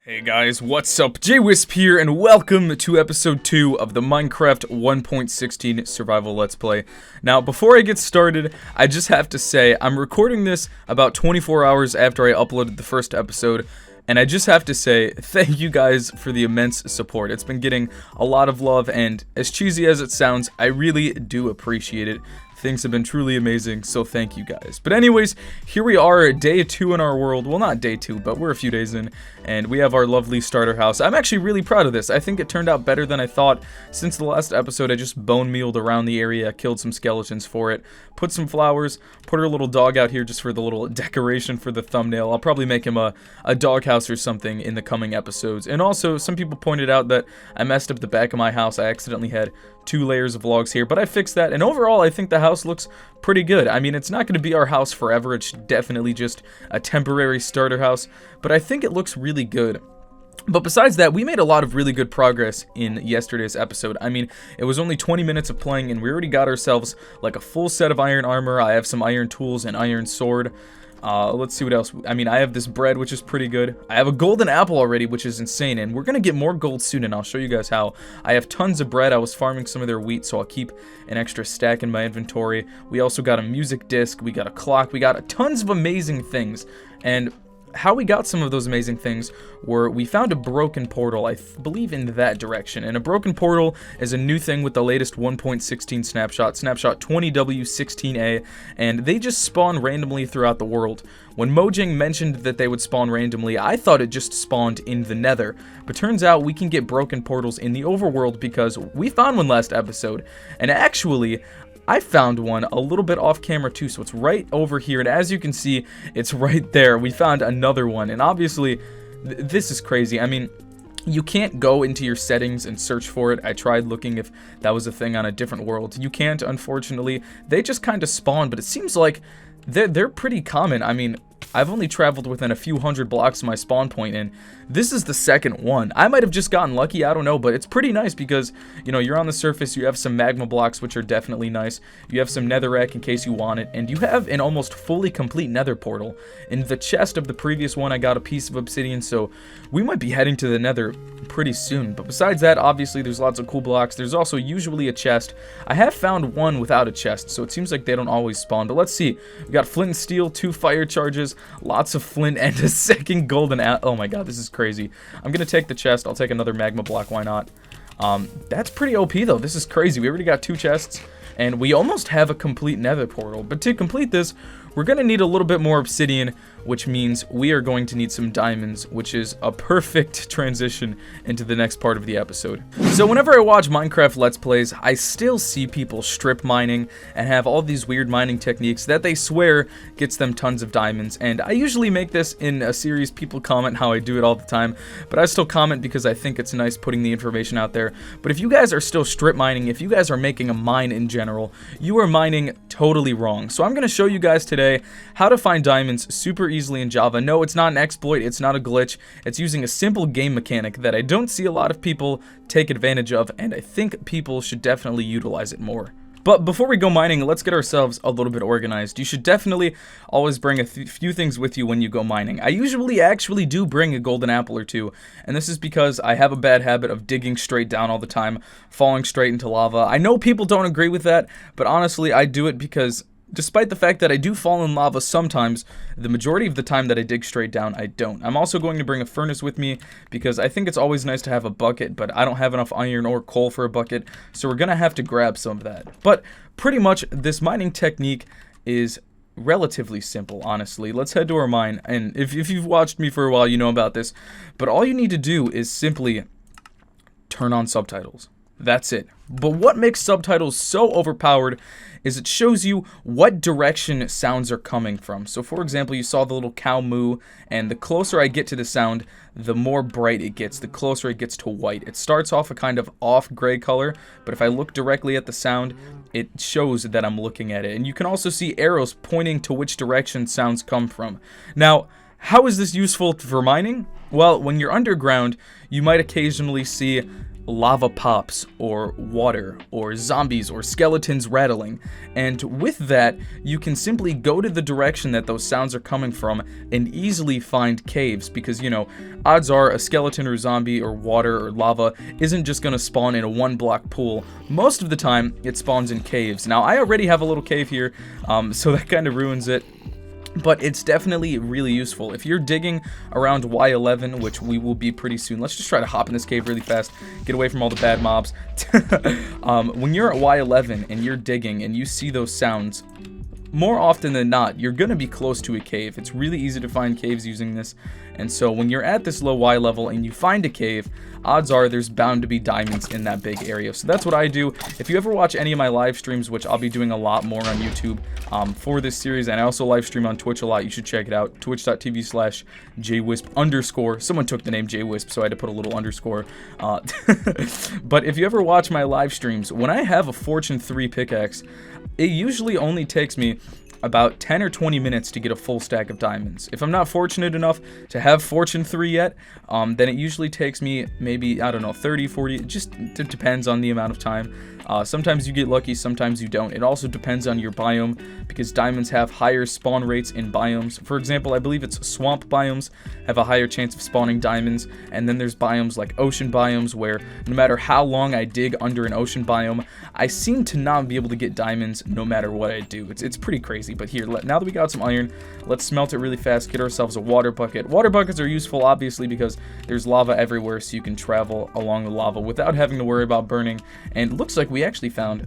Hey guys, what's up? JWhisp here, and welcome to episode 2 of the Minecraft 1.16 Survival Let's Play. Now, before I get started, I just have to say, I'm recording this about 24 hours after I uploaded the first episode, and I just have to say, thank you guys for the immense support. It's been getting a lot of love, and as cheesy as it sounds, I really do appreciate it. Things have been truly amazing, so thank you guys. But anyways, here we are, day 2 in our world. Well, not day 2, but we're a few days in, and we have our lovely starter house. I'm actually really proud of this. I think it turned out better than I thought. Since the last episode, I just bone mealed around the area, killed some skeletons for it, put some flowers, put our little dog out here just for the little decoration for the thumbnail. I'll probably make him a doghouse or something in the coming episodes. And also, some people pointed out that I messed up the back of my house. I accidentally had 2 layers of logs here, but I fixed that, and overall I think the house looks pretty good. I mean, it's not going to be our house forever, it's definitely just a temporary starter house, but I think it looks really good. But besides that, we made a lot of really good progress in yesterday's episode. I mean, it was only 20 minutes of playing, and we already got ourselves like a full set of iron armor. I have some iron tools and iron sword. Let's see what else. I mean, I have this bread, which is pretty good. I have a golden apple already, which is insane, and we're gonna get more gold soon, and I'll show you guys how. I have tons of bread. I was farming some of their wheat, so I'll keep an extra stack in my inventory. We also got a music disc, we got a clock, we got tons of amazing things, and how we got some of those amazing things were we found a broken portal, I believe in that direction, and a broken portal is a new thing with the latest 1.16 snapshot 20W16A, and they just spawn randomly throughout the world. When Mojang mentioned that they would spawn randomly, I thought it just spawned in the Nether, but turns out we can get broken portals in the overworld because we found one last episode, and actually I found one a little bit off camera too, so it's right over here, and as you can see, it's right there. We found another one, and obviously, this is crazy. I mean, you can't go into your settings and search for it. I tried looking if that was a thing on a different world. You can't, unfortunately. They just kind of spawn, but it seems like they're pretty common. I mean, I've only traveled within a few hundred blocks of my spawn point, and this is the second one. I might have just gotten lucky, I don't know, but it's pretty nice because, you know, you're on the surface, you have some magma blocks, which are definitely nice. You have some netherrack in case you want it, and you have an almost fully complete nether portal. In the chest of the previous one, I got a piece of obsidian, so we might be heading to the nether pretty soon. But besides that, obviously, there's lots of cool blocks. There's also usually a chest. I have found one without a chest, so it seems like they don't always spawn. But let's see. We got flint and steel, 2 fire charges, lots of flint, and a second golden apple. Oh my god, this is crazy. I'm gonna take the chest. I'll take another magma block. Why not? That's pretty OP though. This is crazy. We already got 2 chests, and we almost have a complete nether portal. But to complete this, we're gonna need a little bit more obsidian, which means we are going to need some diamonds, which is a perfect transition into the next part of the episode. So whenever I watch Minecraft Let's Plays, I still see people strip mining and have all these weird mining techniques that they swear gets them tons of diamonds, and I usually make this in a series. People comment how I do it all the time, but I still comment because I think it's nice putting the information out there. But if you guys are still strip mining, if you guys are making a mine in general, you are mining totally wrong. So I'm going to show you guys today how to find diamonds super easily in Java. No, it's not an exploit, it's not a glitch, it's using a simple game mechanic that I don't see a lot of people take advantage of, and I think people should definitely utilize it more. But before we go mining, let's get ourselves a little bit organized. You should definitely always bring a few things with you when you go mining. I usually actually do bring a golden apple or 2, and this is because I have a bad habit of digging straight down all the time, falling straight into lava. I know people don't agree with that, but honestly, I do it because despite the fact that I do fall in lava sometimes, the majority of the time that I dig straight down, I don't. I'm also going to bring a furnace with me because I think it's always nice to have a bucket, but I don't have enough iron or coal for a bucket, so we're going to have to grab some of that. But pretty much this mining technique is relatively simple, honestly. Let's head to our mine, and if you've watched me for a while, you know about this, but all you need to do is simply turn on subtitles. That's it. But what makes subtitles so overpowered is it shows you what direction sounds are coming from. So for example, you saw the little cow moo, and the closer I get to the sound, the more bright it gets, the closer it gets to white. It starts off a kind of off gray color, but if I look directly at the sound, it shows that I'm looking at it. And you can also see arrows pointing to which direction sounds come from. Now, how is this useful for mining? Well, when you're underground, you might occasionally see lava pops or water or zombies or skeletons rattling. And with that, you can simply go to the direction that those sounds are coming from and easily find caves, because, you know, odds are a skeleton or zombie or water or lava isn't just going to spawn in a 1-block pool. Most of the time, it spawns in caves. Now, I already have a little cave here, so that kind of ruins it. But it's definitely really useful. If you're digging around Y11, which we will be pretty soon, let's just try to hop in this cave really fast, get away from all the bad mobs. When you're at Y11 and you're digging and you see those sounds, more often than not, you're going to be close to a cave. It's really easy to find caves using this. And so when you're at this low Y level and you find a cave, odds are there's bound to be diamonds in that big area. So that's what I do. If you ever watch any of my live streams, which I'll be doing a lot more on YouTube for this series, and I also live stream on Twitch a lot, you should check it out. Twitch.tv/JWhisp_. Someone took the name JWhisp, so I had to put a little underscore. But if you ever watch my live streams, when I have a Fortune 3 pickaxe, it usually only takes me about 10 or 20 minutes to get a full stack of diamonds. If I'm not fortunate enough to have Fortune 3 yet, then it usually takes me maybe, I don't know, 30, 40, it just depends on the amount of time. Sometimes you get lucky, sometimes you don't. It also depends on your biome, because diamonds have higher spawn rates in biomes. For example, I believe it's swamp biomes have a higher chance of spawning diamonds, and then there's biomes like ocean biomes where no matter how long I dig under an ocean biome, I seem to not be able to get diamonds no matter what I do. It's pretty crazy. But here, now that we got some iron, let's smelt it really fast, get ourselves a water bucket. Water buckets are useful, obviously, because there's lava everywhere, so you can travel along the lava without having to worry about burning. And it looks like we actually found a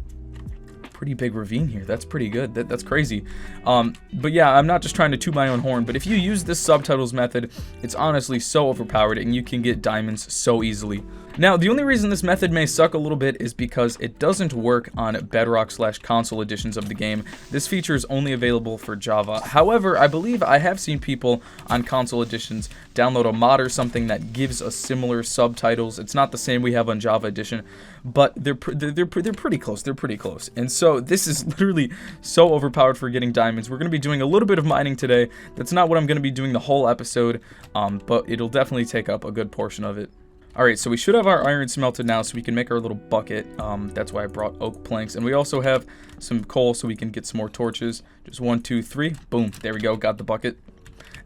pretty big ravine here. That's pretty good. That's crazy. But yeah, I'm not just trying to toot my own horn, but if you use this subtitles method, it's honestly so overpowered, and you can get diamonds so easily. Now, the only reason this method may suck a little bit is because it doesn't work on Bedrock/console editions of the game. This feature is only available for Java. However, I believe I have seen people on console editions download a mod or something that gives us similar subtitles. It's not the same we have on Java edition, but they're pretty close. They're pretty close. And so this is literally so overpowered for getting diamonds. We're going to be doing a little bit of mining today. That's not what I'm going to be doing the whole episode, but it'll definitely take up a good portion of it. Alright, so we should have our iron smelted now so we can make our little bucket. That's why I brought oak planks. And we also have some coal so we can get some more torches. Just 1, 2, 3. Boom. There we go. Got the bucket.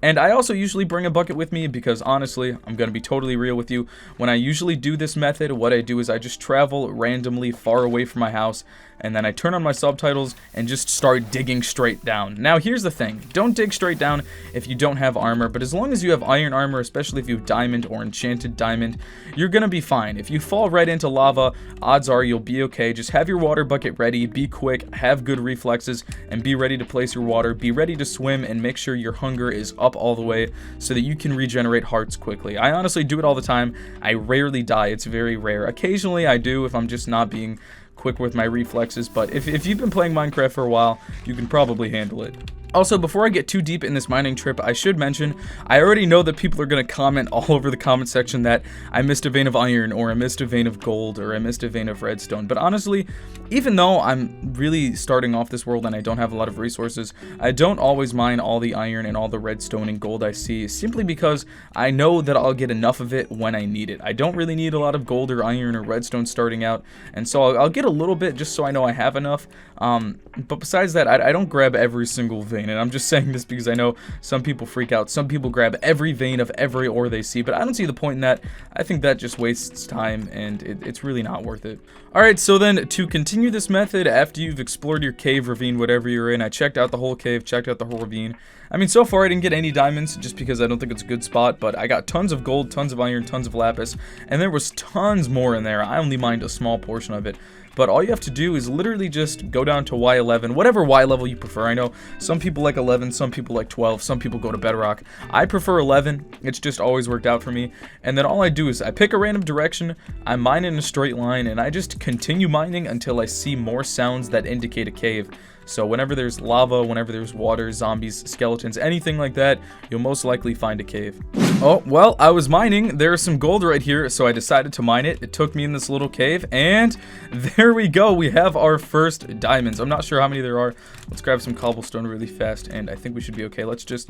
And I also usually bring a bucket with me because, honestly, I'm going to be totally real with you. When I usually do this method, what I do is I just travel randomly far away from my house, and then I turn on my subtitles and just start digging straight down. Now, here's the thing. Don't dig straight down if you don't have armor, but as long as you have iron armor, especially if you have diamond or enchanted diamond, you're going to be fine. If you fall right into lava, odds are you'll be okay. Just have your water bucket ready, be quick, have good reflexes, and be ready to place your water. Be ready to swim, and make sure your hunger is up all the way so that you can regenerate hearts quickly. I honestly do it all the time. I rarely die. It's very rare. Occasionally I do if I'm just not being quick with my reflexes, but if you've been playing Minecraft for a while, you can probably handle it. Also, before I get too deep in this mining trip, I should mention, I already know that people are going to comment all over the comment section that I missed a vein of iron, or I missed a vein of gold, or I missed a vein of redstone. But honestly, even though I'm really starting off this world and I don't have a lot of resources, I don't always mine all the iron and all the redstone and gold I see, simply because I know that I'll get enough of it when I need it. I don't really need a lot of gold or iron or redstone starting out, and so I'll get a little bit just so I know I have enough. But besides that, I don't grab every single vein. And I'm just saying this because I know some people freak out. Some people grab every vein of every ore they see, but I don't see the point in that. I think that just wastes time, and it's really not worth it. Alright, so then to continue this method, after you've explored your cave, ravine, whatever you're in, I checked out the whole cave, checked out the whole ravine. I mean, so far I didn't get any diamonds just because I don't think it's a good spot, but I got tons of gold, tons of iron, tons of lapis, and there was tons more in there. I only mined a small portion of it. But all you have to do is literally just go down to Y11, whatever Y level you prefer. I know some people like 11, some people like 12, some people go to Bedrock. I prefer 11. It's just always worked out for me. And then all I do is I pick a random direction, I mine in a straight line, and I just continue mining until I see more sounds that indicate a cave. So whenever there's lava, whenever there's water, zombies, skeletons, anything like that, you'll most likely find a cave. Oh, well, I was mining. There's some gold right here, so I decided to mine it. It took me in this little cave, and there we go. We have our first diamonds. I'm not sure how many there are. Let's grab some cobblestone really fast, and I think we should be okay. Let's just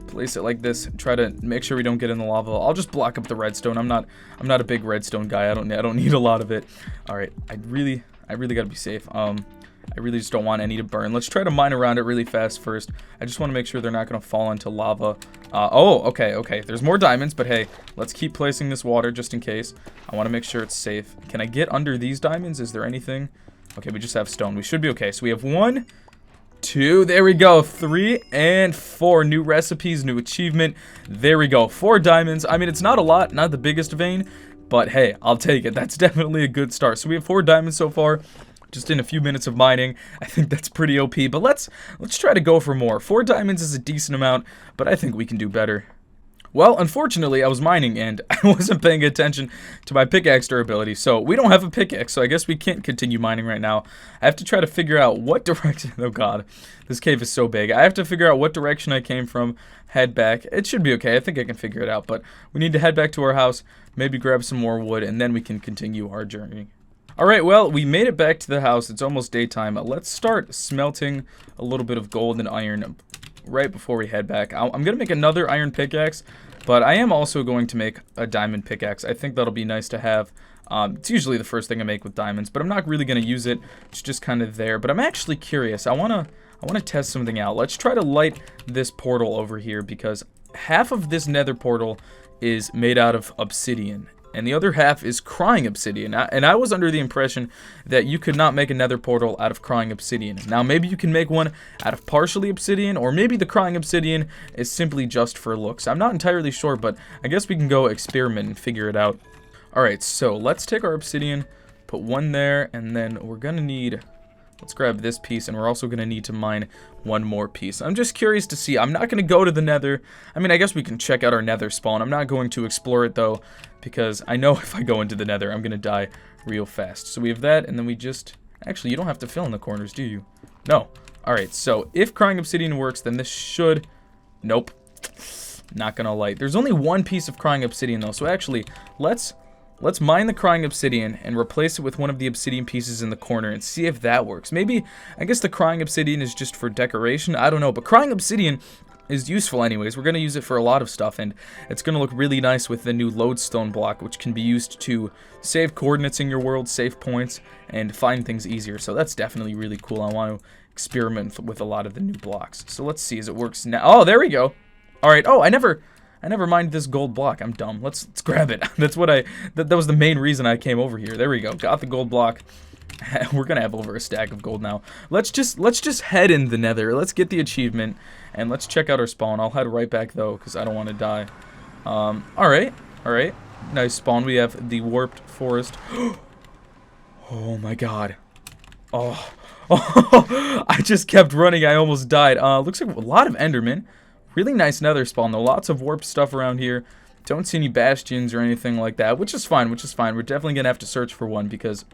place it like this. Try to make sure we don't get in the lava. I'll just block up the redstone. I'm not a big redstone guy. I don't need a lot of it. All right, I really gotta be safe. I really just don't want any to burn. Let's try to mine around it really fast first. I just want to make sure they're not going to fall into lava. Oh, okay. There's more diamonds, but hey, let's keep placing this water just in case. I want to make sure it's safe. Can I get under these diamonds? Is there anything? Okay, we just have stone. We should be okay. So we have 1, 2, there we go, 3 and 4. New recipes, new achievement. There we go, 4 diamonds. I mean, it's not a lot, not the biggest vein, but hey, I'll take it. That's definitely a good start. So we have 4 diamonds so far. Just in a few minutes of mining. I think that's pretty OP, but let's try to go for more. 4 diamonds is a decent amount, but I think we can do better. Well, unfortunately, I was mining and I wasn't paying attention to my pickaxe durability, so we don't have a pickaxe, so I guess we can't continue mining right now. I have to try to figure out what direction... Oh god, this cave is so big. I have to figure out what direction I came from, head back. It should be okay. I think I can figure it out, but we need to head back to our house, maybe grab some more wood, and then we can continue our journey. Alright, well, we made it back to the house. It's almost daytime. Let's start smelting a little bit of gold and iron right before we head back. I'm going to make another iron pickaxe, but I am also going to make a diamond pickaxe. I think that'll be nice to have. It's usually the first thing I make with diamonds, but I'm not really going to use it. It's just kind of there, but I'm actually curious. I want to test something out. Let's try to light this portal over here because half of this nether portal is made out of obsidian. And the other half is crying obsidian. And I was under the impression that you could not make a nether portal out of crying obsidian. Now, maybe you can make one out of partially obsidian, or maybe the crying obsidian is simply just for looks. I'm not entirely sure, but I guess we can go experiment and figure it out. Alright, so let's take our obsidian, put one there, and then we're going to need... Let's grab this piece, and we're also going to need to mine one more piece. I'm just curious to see. I'm not going to go to the nether. I mean, I guess we can check out our nether spawn. I'm not going to explore it, though, because I know if I go into the nether, I'm going to die real fast. So we have that, and then we just... Actually, you don't have to fill in the corners, do you? No. Alright, so if crying obsidian works, then this should... Nope. Not going to light. There's only one piece of crying obsidian, though, so actually, let's mine the crying obsidian and replace it with one of the obsidian pieces in the corner and see if that works. Maybe, I guess the crying obsidian is just for decoration. I don't know, but crying obsidian is useful anyways. We're going to use it for a lot of stuff, and it's going to look really nice with the new lodestone block, which can be used to save coordinates in your world, save points, and find things easier. So that's definitely really cool. I want to experiment with a lot of the new blocks. So let's see as it works now. Oh, there we go. All right. Oh, I never mined this gold block. I'm dumb. Let's grab it. That's what that was the main reason I came over here. There we go. Got the gold block. We're gonna have over a stack of gold now. Let's just head in the nether. Let's get the achievement and let's check out our spawn. I'll head right back though because I don't want to die. All right. Nice spawn. We have the warped forest. Oh my god. Oh, I just kept running. I almost died. Looks like a lot of endermen. Really nice nether spawn though. Lots of warped stuff around here. Don't see any bastions or anything like that, which is fine. We're definitely gonna have to search for one because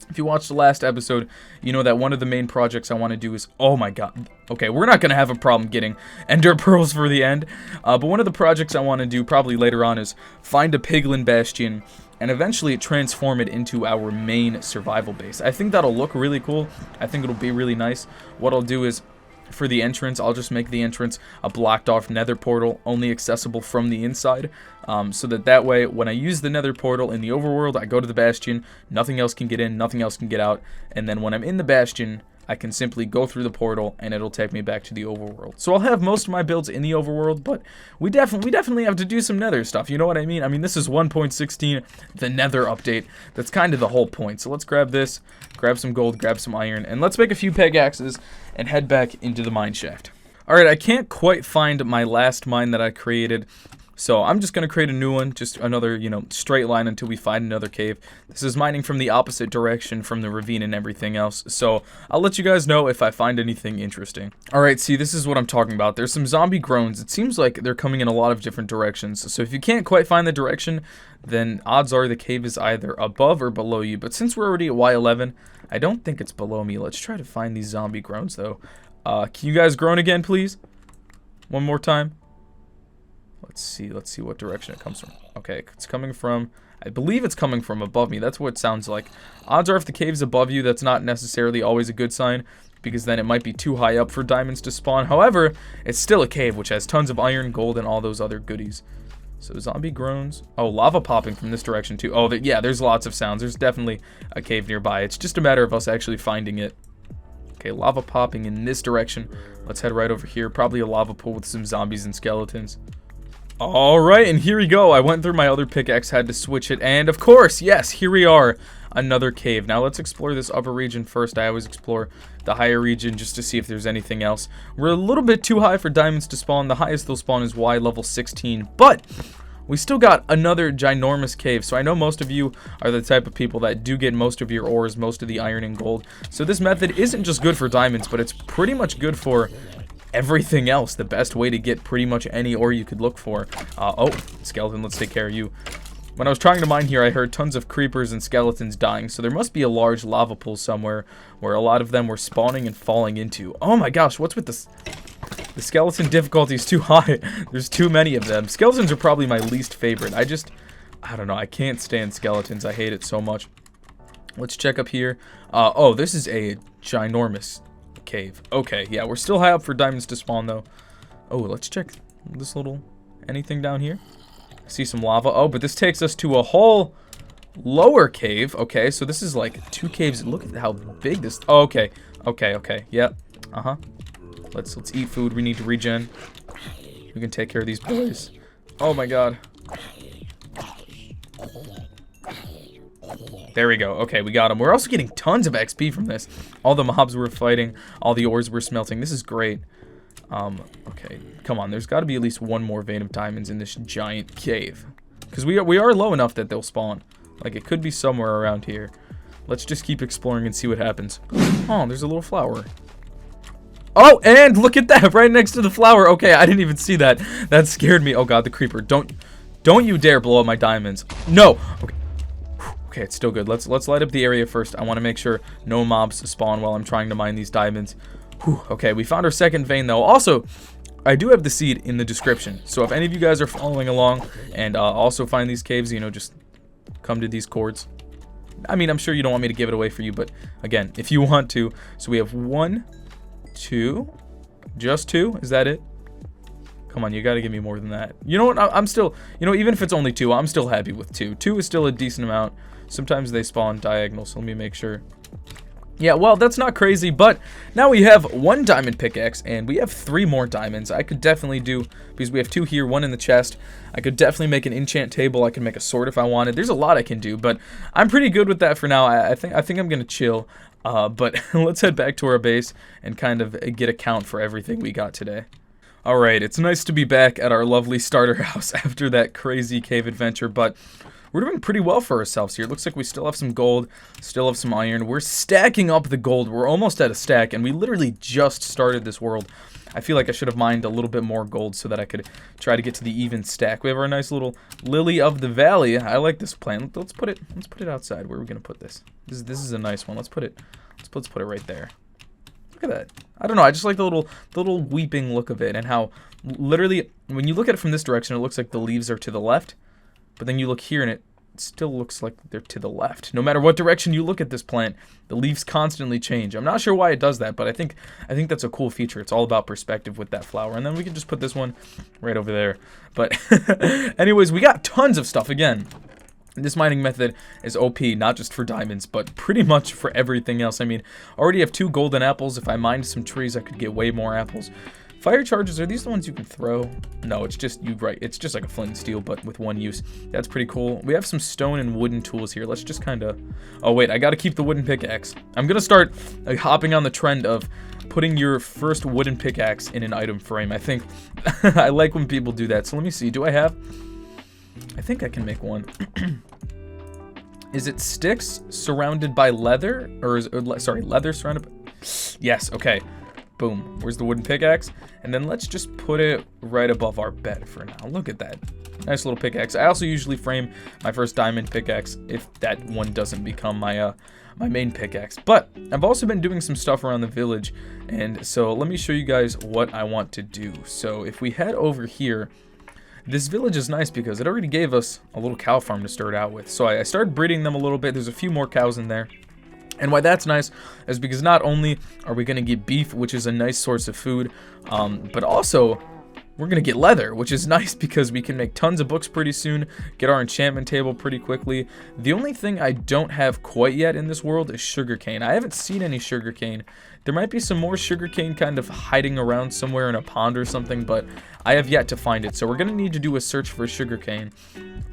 if you watched the last episode, you know that one of the main projects I want to do is... Oh my god. Okay, we're not going to have a problem getting ender pearls for the end. But one of the projects I want to do probably later on is find a piglin bastion and eventually transform it into our main survival base. I think that'll look really cool. I think it'll be really nice. What I'll do is... For the entrance, I'll just make the entrance a blocked off nether portal, only accessible from the inside, so that way, when I use the nether portal in the overworld, I go to the bastion, nothing else can get in, nothing else can get out, and then when I'm in the bastion, I can simply go through the portal, and it'll take me back to the overworld. So I'll have most of my builds in the overworld, but we definitely have to do some nether stuff, you know what I mean? I mean, this is 1.16, the nether update. That's kind of the whole point. So let's grab this, grab some gold, grab some iron, and let's make a few pickaxes and head back into the mine shaft. Alright, I can't quite find my last mine that I created, so I'm just going to create a new one, just another, straight line until we find another cave. This is mining from the opposite direction from the ravine and everything else, so I'll let you guys know if I find anything interesting. Alright, see, this is what I'm talking about. There's some zombie groans. It seems like they're coming in a lot of different directions, so if you can't quite find the direction, then odds are the cave is either above or below you, but since we're already at Y11, I don't think it's below me. Let's try to find these zombie groans, though. Can you guys groan again, please? One more time. Let's see what direction it comes from. Okay, it's coming from, I believe it's coming from above me. That's what it sounds like. Odds are if the cave's above you, that's not necessarily always a good sign, because then it might be too high up for diamonds to spawn. However, it's still a cave, which has tons of iron, gold, and all those other goodies. So zombie groans. Oh, lava popping from this direction too. Oh, yeah, there's lots of sounds. There's definitely a cave nearby. It's just a matter of us actually finding it. Okay, lava popping in this direction. Let's head right over here. Probably a lava pool with some zombies and skeletons. Alright, and here we go. I went through my other pickaxe, had to switch it, and of course, yes, here we are. Another cave. Now let's explore this upper region first. I always explore the higher region just to see if there's anything else. We're a little bit too high for diamonds to spawn. The highest they'll spawn is Y level 16, but we still got another ginormous cave. So I know most of you are the type of people that do get most of your ores, most of the iron and gold. So this method isn't just good for diamonds, but it's pretty much good for everything else. The best way to get pretty much any ore you could look for. Oh, skeleton, let's take care of you. When I was trying to mine here, I heard tons of creepers and skeletons dying, so there must be a large lava pool somewhere where a lot of them were spawning and falling into. Oh my gosh, what's with this? The skeleton difficulty is too high. There's too many of them. Skeletons are probably my least favorite. I don't know, I can't stand skeletons. I hate it so much. Let's check up here. Oh, this is a ginormous cave. Okay, yeah, we're still high up for diamonds to spawn, though. Oh, let's check this little... anything down here? I see some lava. Oh, but this takes us to a whole lower cave. Okay, so this is like 2 caves. Look at how big this... Oh, okay. Okay. Yep. Uh-huh. Let's eat food. We need to regen. We can take care of these boys. Oh, my God. There we go. Okay, we got them. We're also getting tons of XP from this. All the mobs we're fighting, all the ores we're smelting. This is great. Okay, come on. There's got to be at least one more vein of diamonds in this giant cave. Because we are low enough that they'll spawn. Like, it could be somewhere around here. Let's just keep exploring and see what happens. Oh, there's a little flower. Oh, and look at that, right next to the flower. Okay, I didn't even see that. That scared me. Oh, God, the creeper. Don't you dare blow up my diamonds. No. Okay. Okay, it's still good. Let's light up the area first. I want to make sure no mobs spawn while I'm trying to mine these diamonds. Whew, okay, we found our second vein, though. Also, I do have the seed in the description. So if any of you guys are following along and also find these caves, you know, just come to these cords. I mean, I'm sure you don't want me to give it away for you, but again, if you want to. So we have 1, 2, just 2. Is that it? Come on, you got to give me more than that. You know what? I'm still, you know, even if it's only 2, I'm still happy with 2. 2 is still a decent amount. Sometimes they spawn diagonal, so let me make sure. Yeah, well, that's not crazy, but now we have 1 diamond pickaxe, and we have 3 more diamonds. I could definitely do, because we have 2 here, 1 in the chest. I could definitely make an enchant table. I can make a sword if I wanted. There's a lot I can do, but I'm pretty good with that for now. I think I'm going to chill, but let's head back to our base and kind of get a count for everything we got today. Alright, it's nice to be back at our lovely starter house after that crazy cave adventure, but we're doing pretty well for ourselves here. It looks like we still have some gold, still have some iron. We're stacking up the gold. We're almost at a stack, and we literally just started this world. I feel like I should have mined a little bit more gold so that I could try to get to the even stack. We have our nice little lily of the valley. I like this plant. Let's put it outside. Where are we gonna put this? This is a nice one. Let's put it right there. Look at that. I don't know. I just like the little weeping look of it, and how literally when you look at it from this direction, it looks like the leaves are to the left. But then you look here and it still looks like they're to the left. No matter what direction you look at this plant, the leaves constantly change. I'm not sure why it does that, but I think that's a cool feature. It's all about perspective with that flower. And then we can just put this one right over there. But anyways, we got tons of stuff again. This mining method is OP, not just for diamonds, but pretty much for everything else. I mean, I already have 2 golden apples. If I mined some trees, I could get way more apples. Fire charges, are these the ones you can throw? No, it's just, it's just like a flint and steel, but with 1 use. That's pretty cool. We have some stone and wooden tools here. Let's just kind of... Oh, wait, I got to keep the wooden pickaxe. I'm going to start hopping on the trend of putting your first wooden pickaxe in an item frame. I think I like when people do that. So let me see. Do I have... I think I can make one. Is it sticks surrounded by leather? Or is it, sorry, leather surrounded by... Yes, okay. Boom. Where's the wooden pickaxe? And then let's just put it right above our bed for now. Look at that. Nice little pickaxe. I also usually frame my first diamond pickaxe if that one doesn't become my my main pickaxe. But I've also been doing some stuff around the village, and so let me show you guys what I want to do. So if we head over here, this village is nice because it already gave us a little cow farm to start out with. So I started breeding them a little bit. There's a few more cows in there. And why that's nice is because not only are we going to get beef, which is a nice source of food, but also we're going to get leather, which is nice because we can make tons of books pretty soon, get our enchantment table pretty quickly. The only thing I don't have quite yet in this world is sugarcane. I haven't seen any sugarcane. There might be some more sugarcane kind of hiding around somewhere in a pond or something, but I have yet to find it. So we're going to need to do a search for sugarcane.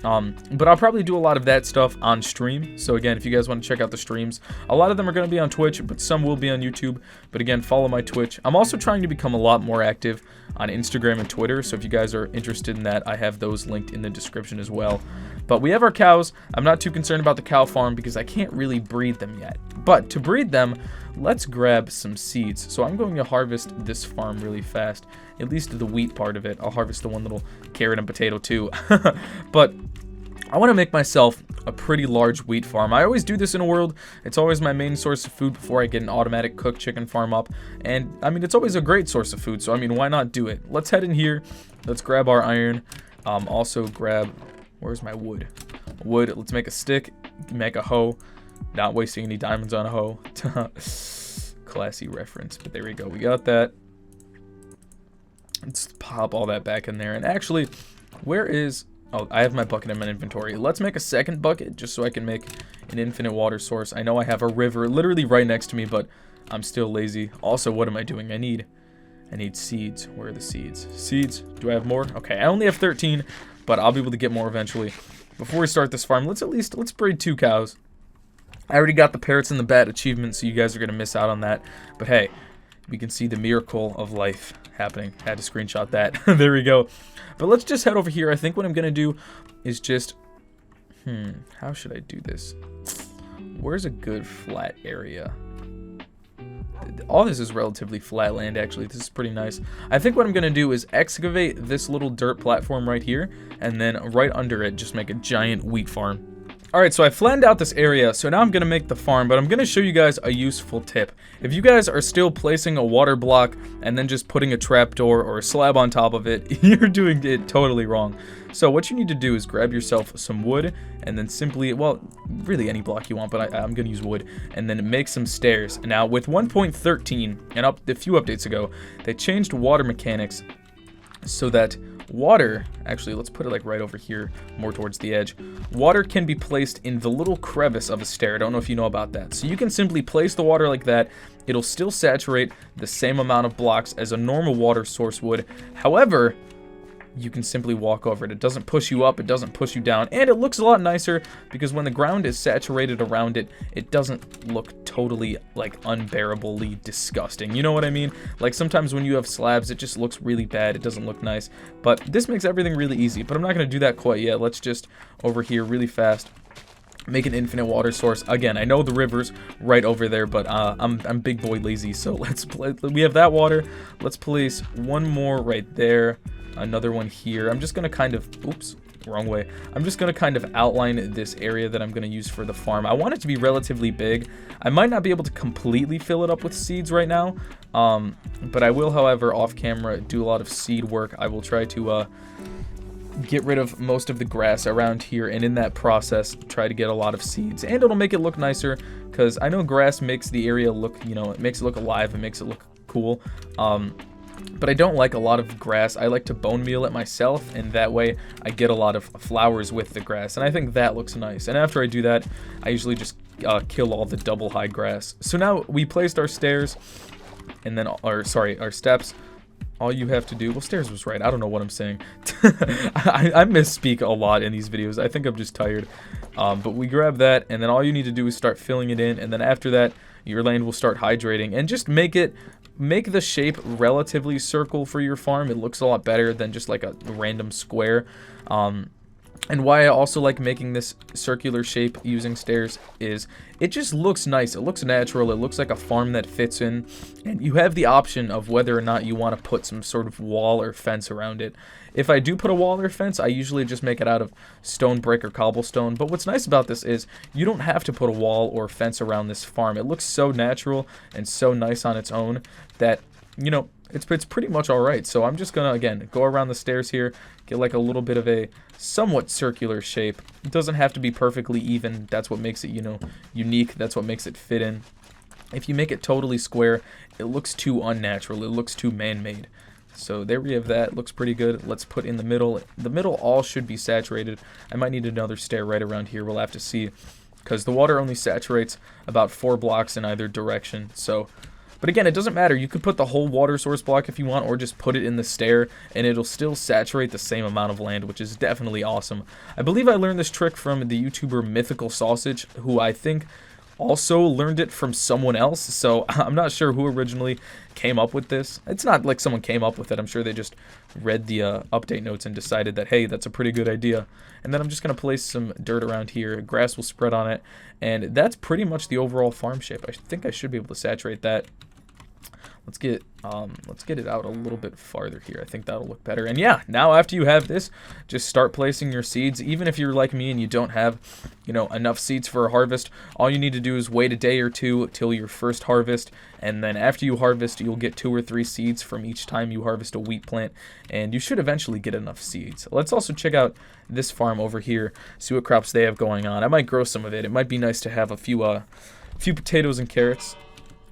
But I'll probably do a lot of that stuff on stream. So again, if you guys want to check out the streams, a lot of them are going to be on Twitch, but some will be on YouTube. But again, follow my Twitch. I'm also trying to become a lot more active on Instagram and Twitter. So if you guys are interested in that, I have those linked in the description as well. But we have our cows. I'm not too concerned about the cow farm because I can't really breed them yet. But to breed them, let's grab some seeds. So I'm going to harvest this farm really fast. At least the wheat part of it. I'll harvest the one little carrot and potato too. But I want to make myself a pretty large wheat farm. I always do this in a world. It's always my main source of food before I get an automatic cooked chicken farm up. And I mean, it's always a great source of food. So I mean, why not do it? Let's head in here. Let's grab our iron. Also grab, where's my wood? Wood. Let's make a stick. Make a hoe. Not wasting any diamonds on a hoe. Classy reference. But there we go. We got that. Let's pop all that back in there. And actually, where is... Oh, I have my bucket in my inventory. Let's make a second bucket just so I can make an infinite water source. I know I have a river literally right next to me, but I'm still lazy. Also, what am I doing? I need seeds. Where are the seeds? Seeds. Do I have more? Okay, I only have 13, but I'll be able to get more eventually. Before we start this farm, let's breed 2 cows. I already got the parrots and the bat achievement, so you guys are going to miss out on that. But hey, we can see the miracle of life happening. Had to screenshot that. There we go. But let's just head over here. I think what I'm going to do is just... how should I do this? Where's a good flat area? All this is relatively flat land, actually. This is pretty nice. I think what I'm going to do is excavate this little dirt platform right here, and then right under it, just make a giant wheat farm. Alright, so I flattened out this area, so now I'm going to make the farm, but I'm going to show you guys a useful tip. If you guys are still placing a water block and then just putting a trapdoor or a slab on top of it, you're doing it totally wrong. So what you need to do is grab yourself some wood and then simply, well, really any block you want, but I'm going to use wood, and then make some stairs. Now, with 1.13, and a few updates ago, they changed water mechanics so that water, actually, let's put it like right over here, more towards the edge. Water can be placed in the little crevice of a stair. I don't know if you know about that. So you can simply place the water like that. It'll still saturate the same amount of blocks as a normal water source would. However, you can simply walk over it. It doesn't push you up, it doesn't push you down, and it looks a lot nicer because when the ground is saturated around it, it doesn't look totally, like, unbearably disgusting. You know what I mean? Like, sometimes when you have slabs, it just looks really bad. It doesn't look nice. But this makes everything really easy, but I'm not going to do that quite yet. Let's just, over here, really fast, make an infinite water source. Again, I know the river's right over there, but I'm big boy lazy, so we have that water. Let's place one more right there. Another one here. I'm just going to kind of, oops, wrong way. I'm just going to kind of outline this area that I'm going to use for the farm. I want it to be relatively big. I might not be able to completely fill it up with seeds right now, but I will, however, off camera, do a lot of seed work. I will try to get rid of most of the grass around here, and in that process, try to get a lot of seeds. And it'll make it look nicer, because I know grass makes the area look, you know, it makes it look alive, it makes it look cool. But I don't like a lot of grass. I like to bone meal it myself, and that way I get a lot of flowers with the grass, and I think that looks nice. And after I do that, I usually just kill all the double high grass. So now we placed our stairs, and then, our steps. All you have to do, well, stairs was right. I don't know what I'm saying. I misspeak a lot in these videos. I think I'm just tired. But we grab that, and then all you need to do is start filling it in, and then after that, your land will start hydrating, and just make the shape relatively circle for your farm. It looks a lot better than just like a random square. And why I also like making this circular shape using stairs is it just looks nice. It looks natural. It looks like a farm that fits in. And you have the option of whether or not you want to put some sort of wall or fence around it. If I do put a wall or fence, I usually just make it out of stone brick or cobblestone. But what's nice about this is you don't have to put a wall or fence around this farm. It looks so natural and so nice on its own that, you know, it's pretty much alright. So I'm just gonna, again, go around the stairs here, get like a little bit of a somewhat circular shape. It doesn't have to be perfectly even. That's what makes it, you know, unique. That's what makes it fit in. If you make it totally square, it looks too unnatural. It looks too man-made. So there we have that. Looks pretty good. Let's put in the middle. The middle all should be saturated. I might need another stair right around here. We'll have to see, because the water only saturates about 4 blocks in either direction. So, but again, it doesn't matter. You could put the whole water source block if you want, or just put it in the stair, and it'll still saturate the same amount of land, which is definitely awesome. I believe I learned this trick from the YouTuber Mythical Sausage, who I think also learned it from someone else, so I'm not sure who originally came up with this. It's not like someone came up with it. I'm sure they just read the update notes and decided that, hey, that's a pretty good idea. And then I'm just going to place some dirt around here. Grass will spread on it, and that's pretty much the overall farm shape. I think I should be able to saturate that. Let's get it out a little bit farther here. I think that'll look better. And yeah, now after you have this, just start placing your seeds. Even if you're like me and you don't have, you know, enough seeds for a harvest, all you need to do is wait a day or two till your first harvest, and then after you harvest, you'll get 2 or 3 seeds from each time you harvest a wheat plant, and you should eventually get enough seeds. Let's also check out this farm over here, see what crops they have going on. I might grow some of it. It might be nice to have a few potatoes and carrots.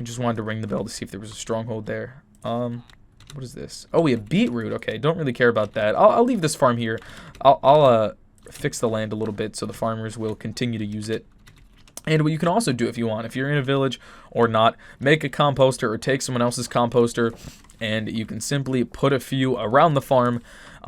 I just wanted to ring the bell to see if there was a stronghold there. What is this? Oh, we have beetroot. Okay, don't really care about that. I'll leave this farm here. I'll fix the land a little bit so the farmers will continue to use it. And what you can also do if you want, if you're in a village or not, make a composter or take someone else's composter, and you can simply put a few around the farm.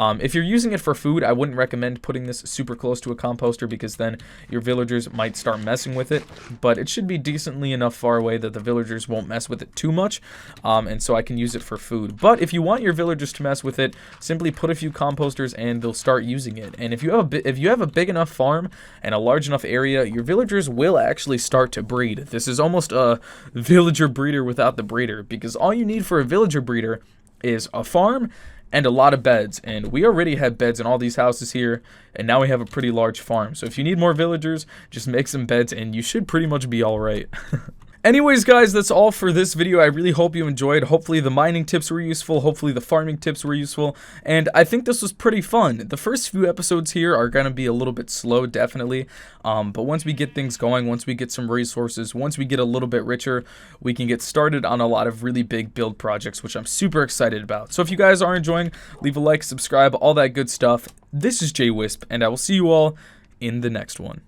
If you're using it for food, I wouldn't recommend putting this super close to a composter, because then your villagers might start messing with it. But it should be decently enough far away that the villagers won't mess with it too much, and so I can use it for food. But if you want your villagers to mess with it, simply put a few composters and they'll start using it. And if you have a big enough farm and a large enough area, your villagers will actually start to breed. This is almost a villager breeder without the breeder, because all you need for a villager breeder is a farm and a lot of beds, and we already have beds in all these houses here, and now we have a pretty large farm. So if you need more villagers, just make some beds and you should pretty much be alright. Anyways, guys, that's all for this video. I really hope you enjoyed. Hopefully the mining tips were useful. Hopefully the farming tips were useful. And I think this was pretty fun. The first few episodes here are going to be a little bit slow, definitely. But once we get things going, once we get some resources, once we get a little bit richer, we can get started on a lot of really big build projects, which I'm super excited about. So if you guys are enjoying, leave a like, subscribe, all that good stuff. This is JWhisp, and I will see you all in the next one.